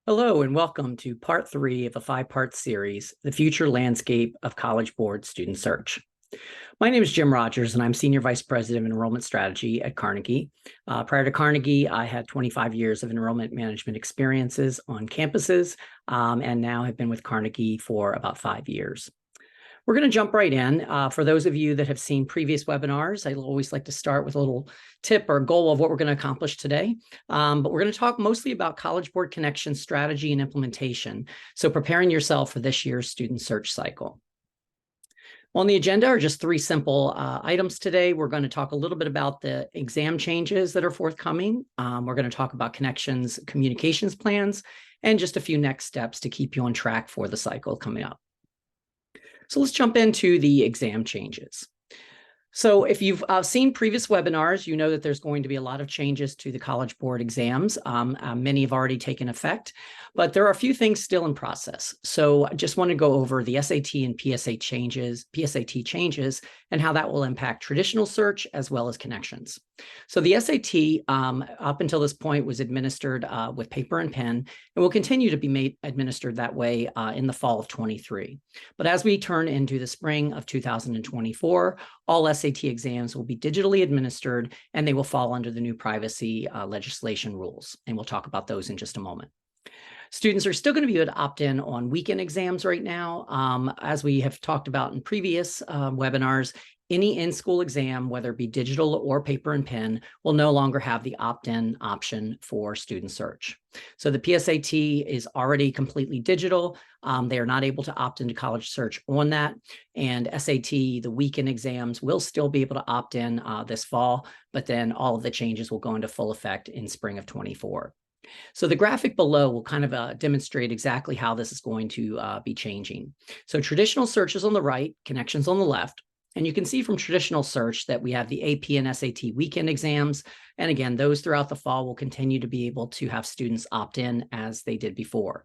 Hello and welcome to part 3 of a 5-part series, The Future Landscape of College Board Student Search. My name is Jim Rogers and I'm Senior Vice President of Enrollment Strategy at Carnegie. Prior to Carnegie, I had 25 years of enrollment management experiences on campuses and now have been with Carnegie for about 5 years. We're going to jump right in. For those of you that have seen previous webinars, I always like to start with a little tip or goal of what we're going to accomplish today. But we're going to talk mostly about College Board Connection strategy and implementation. So preparing yourself for this year's student search cycle. On the agenda are just 3 simple items today. We're going to talk a little bit about the exam changes that are forthcoming. We're going to talk about Connections communications plans and just a few next steps to keep you on track for the cycle coming up. So let's jump into the exam changes. So if you've seen previous webinars, you know that there's going to be a lot of changes to the College Board exams. Many have already taken effect, but there are a few things still in process. So I just want to go over the SAT and PSAT changes and how that will impact traditional search as well as Connections. So the SAT up until this point was administered with paper and pen and will continue to be administered that way in the fall of 23. But as we turn into the spring of 2024, all SAT exams will be digitally administered and they will fall under the new privacy legislation rules. And we'll talk about those in just a moment. Students are still going to be able to opt in on weekend exams right now. As we have talked about in previous webinars, any in-school exam, whether it be digital or paper and pen, will no longer have the opt-in option for student search. So the PSAT is already completely digital. They are not able to opt into college search on that. And SAT, the weekend exams, will still be able to opt in this fall, but then all of the changes will go into full effect in spring of 24. So the graphic below will kind of demonstrate exactly how this is going to be changing. So traditional search is on the right, Connections on the left. And you can see from traditional search that we have the AP and SAT weekend exams. And again, those throughout the fall will continue to be able to have students opt in as they did before.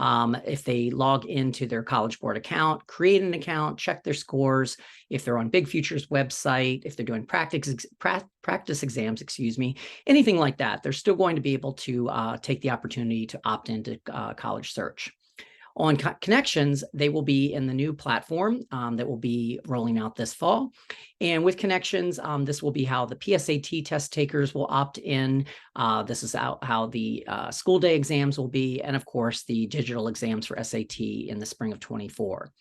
If they log into their College Board account, create an account, check their scores, if they're on Big Future's website, if they're doing practice exams, anything like that, they're still going to be able to take the opportunity to opt into college search. On Connections, they will be in the new platform that will be rolling out this fall. And with Connections, this will be how the PSAT test takers will opt in. This is how the school day exams will be, and of course, the digital exams for SAT in the spring of 24.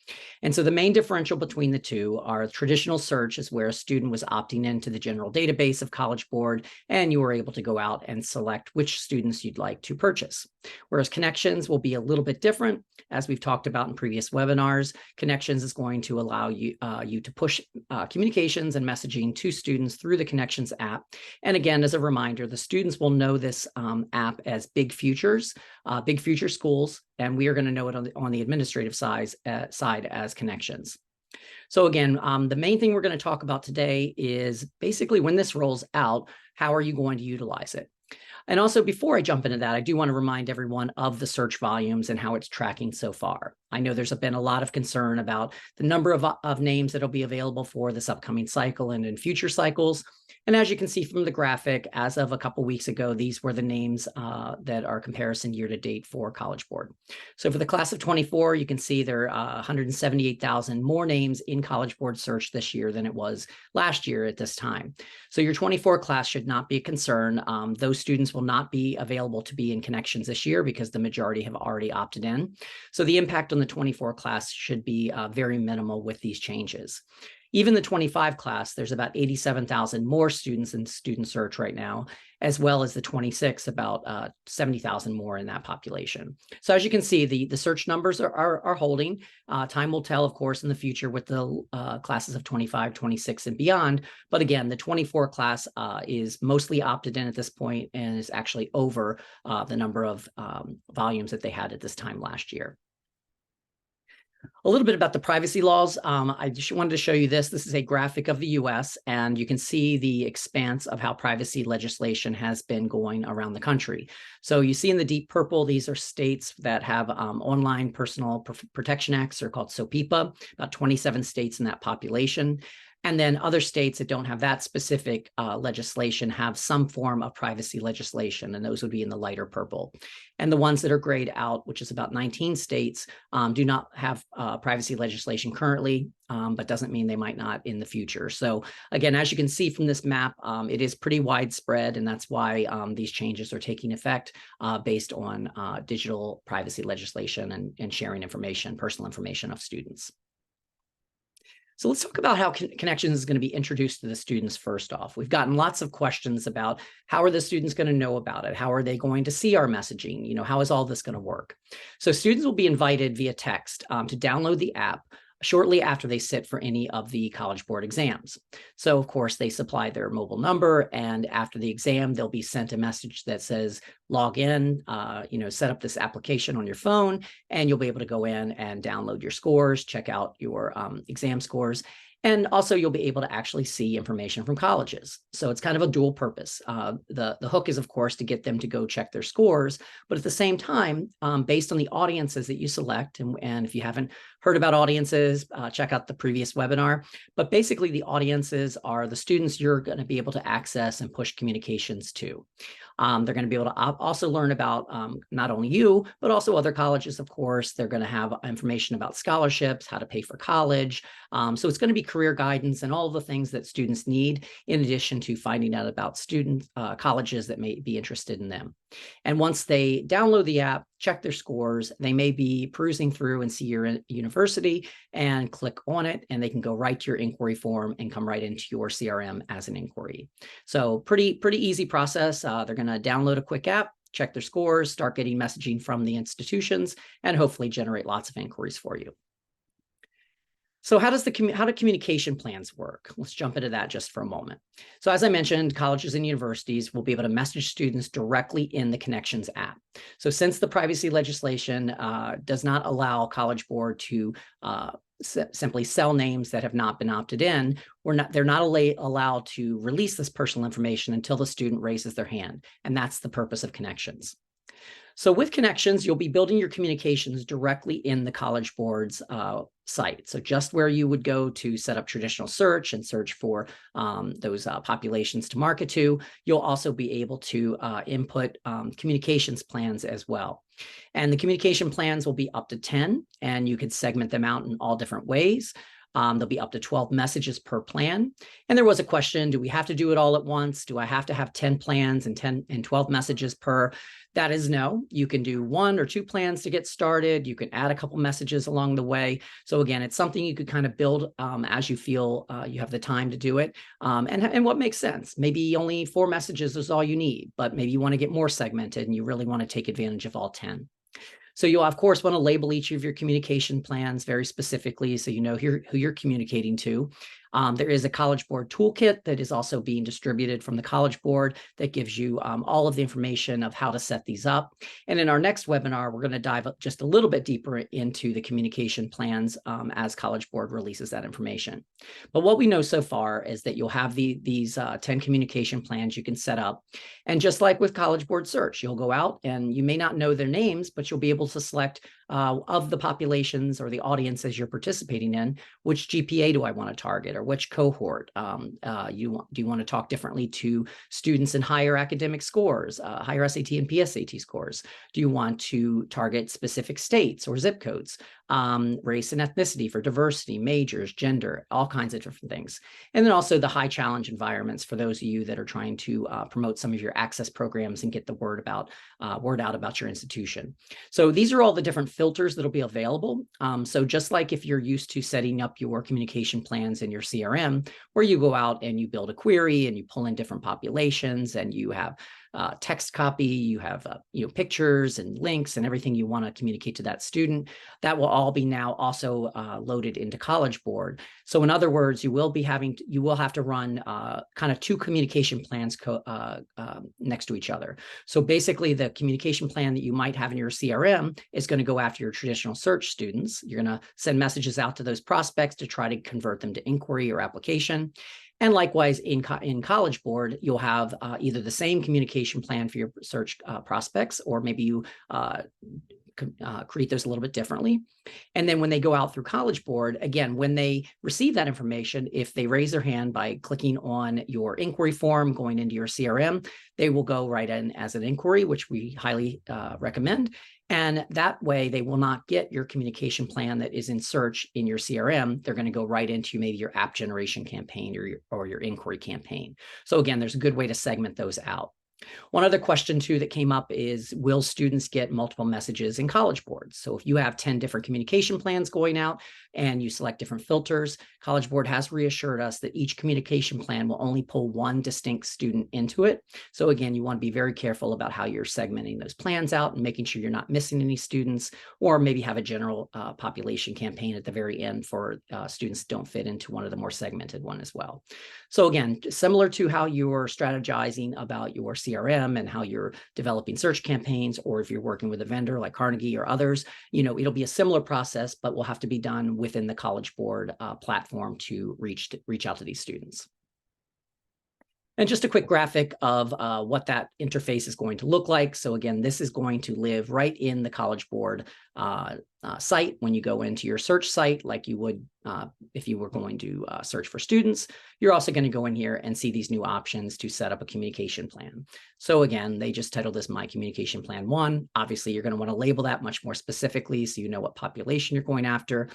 And so the main differential between the two are traditional search is where a student was opting into the general database of College Board, and you were able to go out and select which students you'd like to purchase. Whereas Connections will be a little bit different. As we've talked about in previous webinars, Connections is going to allow you, to push communications and messaging to students through the Connections app. And again, as a reminder, the students will know this app as Big Futures, Big Future Schools, and we are going to know it on the administrative side as Connections. So again, the main thing we're going to talk about today is basically when this rolls out, how are you going to utilize it? And also, before I jump into that, I do want to remind everyone of the search volumes and how it's tracking so far. I know there's been a lot of concern about the number of names that will be available for this upcoming cycle and in future cycles. And as you can see from the graphic, as of a couple weeks ago, these were the names that are comparison year to date for College Board. So for the class of 24, you can see there are 178,000 more names in College Board search this year than it was last year at this time. So your 24 class should not be a concern. Those students will not be available to be in Connections this year because the majority have already opted in. So the impact on the 24 class should be very minimal with these changes. Even the 25 class, there's about 87,000 more students in student search right now, as well as the 26, about 70,000 more in that population. So as you can see, the search numbers are holding. Time will tell, of course, in the future with the classes of 25, 26, and beyond. But again, the 24 class is mostly opted in at this point and is actually over the number of volumes that they had at this time last year. A little bit about the privacy laws. I just wanted to show you this. This is a graphic of the US, and you can see the expanse of how privacy legislation has been going around the country. So you see in the deep purple, these are states that have online personal protection acts, are called SOPIPA, about 27 states in that population. And then other states that don't have that specific legislation have some form of privacy legislation, and those would be in the lighter purple. And the ones that are grayed out, which is about 19 states, do not have privacy legislation currently, but doesn't mean they might not in the future. So again, as you can see from this map, it is pretty widespread, and that's why these changes are taking effect based on digital privacy legislation and sharing information, personal information of students. So let's talk about how Connections is going to be introduced to the students first off. We've gotten lots of questions about how are the students going to know about it? How are they going to see our messaging? You know, how is all this going to work? So students will be invited via text to download the app shortly after they sit for any of the College Board exams. So of course they supply their mobile number, and after the exam, they'll be sent a message that says, log in, set up this application on your phone, and you'll be able to go in and download your scores, check out your exam scores. And also you'll be able to actually see information from colleges. So it's kind of a dual purpose. The hook is, of course, to get them to go check their scores, but at the same time, based on the audiences that you select, and if you haven't heard about audiences, check out the previous webinar. But basically the audiences are the students you're going to be able to access and push communications to. They're going to be able to also learn about not only you, but also other colleges, of course. They're going to have information about scholarships, how to pay for college. So it's going to be career guidance and all the things that students need, in addition to finding out about colleges that may be interested in them. And once they download the app, check their scores, they may be perusing through and see your university and click on it, and they can go right to your inquiry form and come right into your CRM as an inquiry. So pretty easy process. They're going to download a quick app, check their scores, start getting messaging from the institutions, and hopefully generate lots of inquiries for you. So how do communication plans work? Let's jump into that just for a moment. So as I mentioned, colleges and universities will be able to message students directly in the Connections app. So since the privacy legislation does not allow College Board to simply sell names that have not been opted in, they're not allowed to release this personal information until the student raises their hand. And that's the purpose of Connections. So with Connections, you'll be building your communications directly in the College Board's site. So just where you would go to set up traditional search and search for those populations to market to, you'll also be able to input communications plans as well. And the communication plans will be up to 10, and you could segment them out in all different ways. There'll be up to 12 messages per plan. And there was a question, do we have to do it all at once? Do I have to have 10 plans and 12 messages per? That is no. You can do 1 or 2 plans to get started. You can add a couple messages along the way. So again, it's something you could kind of build as you feel you have the time to do it. And what makes sense. Maybe only 4 messages is all you need, but maybe you want to get more segmented and you really want to take advantage of all 10. So you'll, of course, want to label each of your communication plans very specifically so you know who you're communicating to. There is a College Board toolkit that is also being distributed from the College Board that gives you all of the information of how to set these up. And in our next webinar, we're going to dive just a little bit deeper into the communication plans as College Board releases that information. But what we know so far is that you'll have these 10 communication plans you can set up. And just like with College Board search, you'll go out and you may not know their names, but you'll be able to select of the populations or the audiences you're participating in, which GPA do I want to target, or which cohort? Do you want to talk differently to students in higher academic scores, higher SAT and PSAT scores? Do you want to target specific states or zip codes? Race and ethnicity for diversity, majors, gender, all kinds of different things. And then also the high challenge environments for those of you that are trying to promote some of your access programs and get the word out about your institution. So these are all the different filters that'll be available. So just like if you're used to setting up your communication plans in your CRM, where you go out and you build a query and you pull in different populations and you have text copy, you have pictures and links and everything you want to communicate to that student, that will all be now also loaded into College Board. So in other words, you will have to run kind of 2 communication plans next to each other. So basically the communication plan that you might have in your CRM is going to go after your traditional search students. You're going to send messages out to those prospects to try to convert them to inquiry or application. And likewise, in College Board, you'll have either the same communication plan for your search prospects, or maybe you create those a little bit differently. And then when they go out through College Board, again, when they receive that information, if they raise their hand by clicking on your inquiry form, going into your CRM, they will go right in as an inquiry, which we highly recommend. And that way they will not get your communication plan that is in search in your CRM. They're going to go right into maybe your app generation campaign or your inquiry campaign. So again, there's a good way to segment those out. One other question too that came up is, will students get multiple messages in College Board? So if you have 10 different communication plans going out and you select different filters, College Board has reassured us that each communication plan will only pull one distinct student into it. So again, you want to be very careful about how you're segmenting those plans out and making sure you're not missing any students, or maybe have a general population campaign at the very end for students that don't fit into one of the more segmented one as well. So again, similar to how you're strategizing about your CRM and how you're developing search campaigns, or if you're working with a vendor like Carnegie or others, it'll be a similar process, but will have to be done within the College Board platform to reach out to these students. And just a quick graphic of what that interface is going to look like. So again, this is going to live right in the College Board site when you go into your search site, like you would if you were going to search for students. You're also going to go in here and see these new options to set up a communication plan. So again, they just titled this My Communication Plan 1. Obviously, you're going to want to label that much more specifically so you know what population you're going after.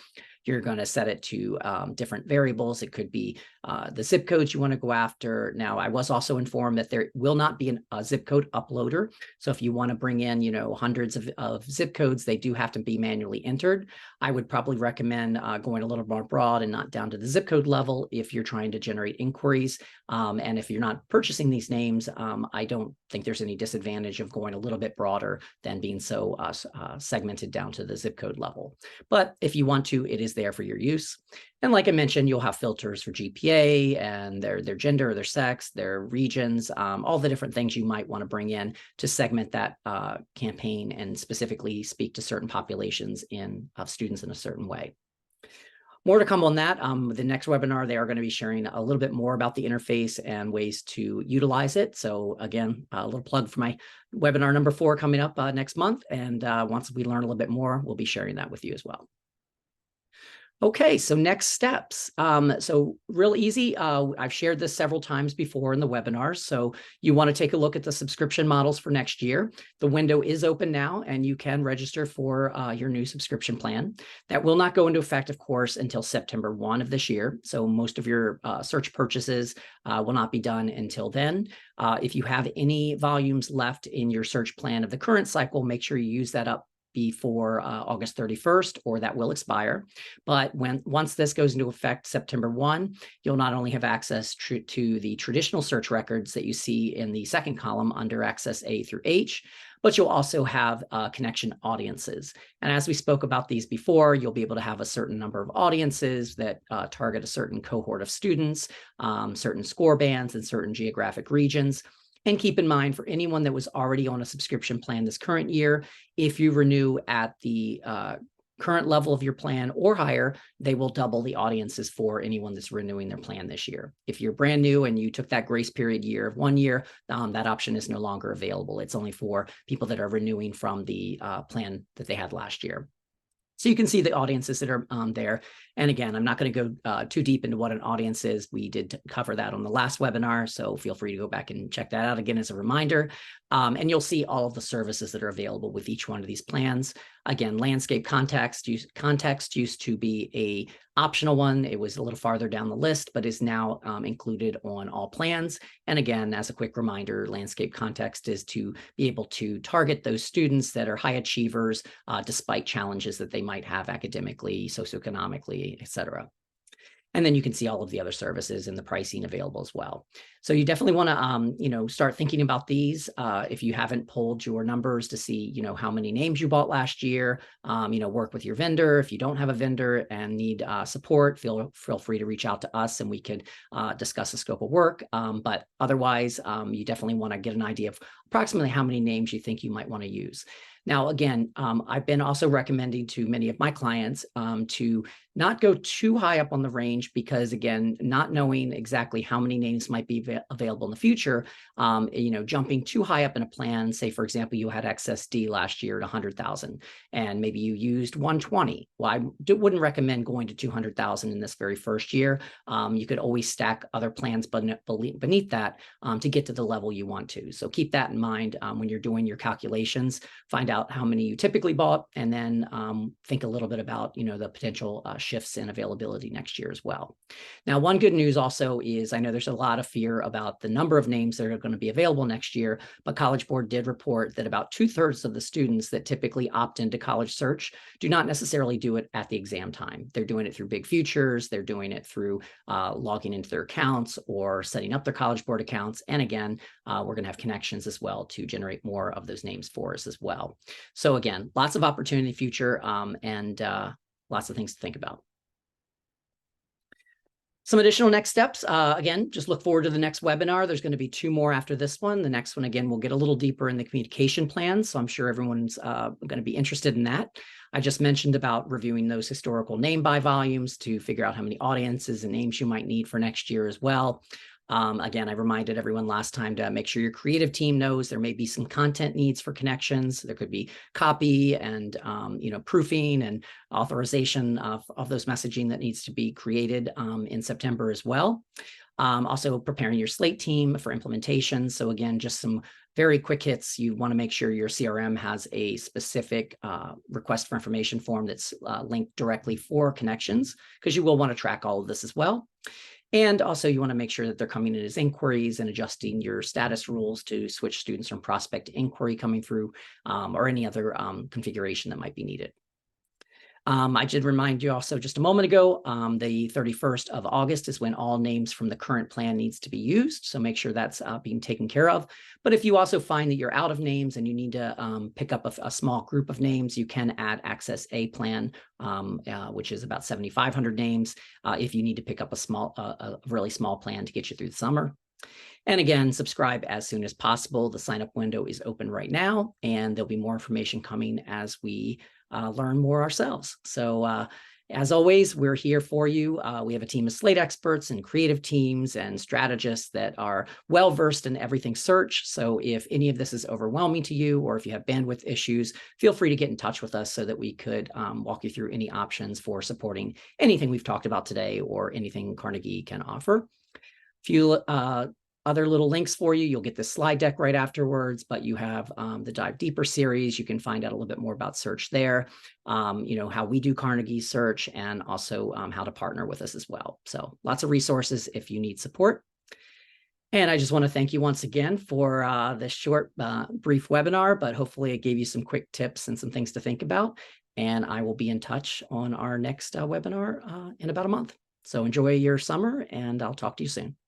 You're going to set it to different variables. It could be the zip codes you want to go after. Now, I was also informed that there will not be a zip code uploader. So if you want to bring in, hundreds of zip codes, they do have to be manually entered. I would probably recommend going a little more broad and not down to the zip code level if you're trying to generate inquiries. And if you're not purchasing these names, I don't think there's any disadvantage of going a little bit broader than being so segmented down to the zip code level. But if you want to, it is there for your use. And like I mentioned, you'll have filters for GPA and their gender, their sex, their regions, all the different things you might want to bring in to segment that campaign and specifically speak to certain populations of students in a certain way. More to come on that. The next webinar, they are going to be sharing a little bit more about the interface and ways to utilize it. So again, a little plug for my webinar number 4 coming up next month. And once we learn a little bit more, we'll be sharing that with you as well. Okay, so next steps. So real easy. I've shared this several times before in the webinars. So you want to take a look at the subscription models for next year. The window is open now, and you can register for your new subscription plan. That will not go into effect, of course, until September 1 of this year. So most of your search purchases will not be done until then. If you have any volumes left in your search plan of the current cycle, make sure you use that up before August 31st, or that will expire. But once this goes into effect September 1, you'll not only have access to the traditional search records that you see in the second column under Access A through H, but you'll also have connection audiences. And as we spoke about these before, you'll be able to have a certain number of audiences that target a certain cohort of students, certain score bands, and certain geographic regions. And keep in mind, for anyone that was already on a subscription plan this current year, if you renew at the current level of your plan or higher, they will double the audiences for anyone that's renewing their plan this year. If you're brand new and you took that grace period year of 1 year, that option is no longer available. It's only for people that are renewing from the plan that they had last year. So you can see the audiences that are there. And again, I'm not going to go too deep into what an audience is. We did cover that on the last webinar, so feel free to go back and check that out again as a reminder. And you'll see all of the services that are available with each one of these plans. Again, landscape context used to be a optional one. It was a little farther down the list, but is now included on all plans. And again, as a quick reminder, landscape context is to be able to target those students that are high achievers despite challenges that they might have academically, socioeconomically, et cetera. And then you can see all of the other services and the pricing available as well. So you definitely want to, start thinking about these. If you haven't pulled your numbers to see, how many names you bought last year, work with your vendor. If you don't have a vendor and need support, feel free to reach out to us and we could discuss the scope of work. But otherwise, you definitely want to get an idea of approximately how many names you think you might want to use. Now, again, I've been also recommending to many of my clients to not go too high up on the range because, again, not knowing exactly how many names might be available in the future, jumping too high up in a plan, say, for example, you had excess D last year at 100,000 and maybe you used 120. Well, I wouldn't recommend going to 200,000 in this very first year. You could always stack other plans beneath that to get to the level you want to. So keep that in mind when you're doing your calculations. Find out how many you typically bought, and then think a little bit about the potential shifts in availability next year as well. Now, one good news also is I know there's a lot of fear about the number of names that are going to be available next year, but College Board did report that about 2/3 of the students that typically opt into College Search do not necessarily do it at the exam time. They're doing it through Big Futures, they're doing it through logging into their accounts or setting up their College Board accounts. And again, we're going to have connections as well to generate more of those names for us as well. So again, lots of opportunity in the future and lots of things to think about. Some additional next steps, again, just look forward to the next webinar. There's going to be 2 more after this one. The next one, again, we'll get a little deeper in the communication plans. So I'm sure everyone's going to be interested in that. I just mentioned about reviewing those historical name by volumes to figure out how many audiences and names you might need for next year as well. Again, I reminded everyone last time to make sure your creative team knows there may be some content needs for connections. There could be copy and proofing and authorization of those messaging that needs to be created in September as well. Also preparing your slate team for implementation. So again, just some very quick hits. You want to make sure your CRM has a specific request for information form that's linked directly for connections, because you will want to track all of this as well. And also you want to make sure that they're coming in as inquiries and adjusting your status rules to switch students from prospect to inquiry coming through or any other configuration that might be needed. I did remind you also just a moment ago, the 31st of August is when all names from the current plan needs to be used. So make sure that's being taken care of. But if you also find that you're out of names and you need to pick up a small group of names, you can add Access A plan, which is about 7,500 names, if you need to pick up a really small plan to get you through the summer. And again, subscribe as soon as possible. The sign-up window is open right now, and there'll be more information coming as we learn more ourselves. So as always, we're here for you. We have a team of Slate experts and creative teams and strategists that are well-versed in everything search. So if any of this is overwhelming to you, or if you have bandwidth issues, feel free to get in touch with us so that we could walk you through any options for supporting anything we've talked about today or anything Carnegie can offer. A few other little links for you. You'll get this slide deck right afterwards, but you have the Dive Deeper series. You can find out a little bit more about search there, how we do Carnegie search, and also how to partner with us as well. So lots of resources if you need support. And I just want to thank you once again for this short, brief webinar, but hopefully it gave you some quick tips and some things to think about. And I will be in touch on our next webinar in about a month. So enjoy your summer, and I'll talk to you soon.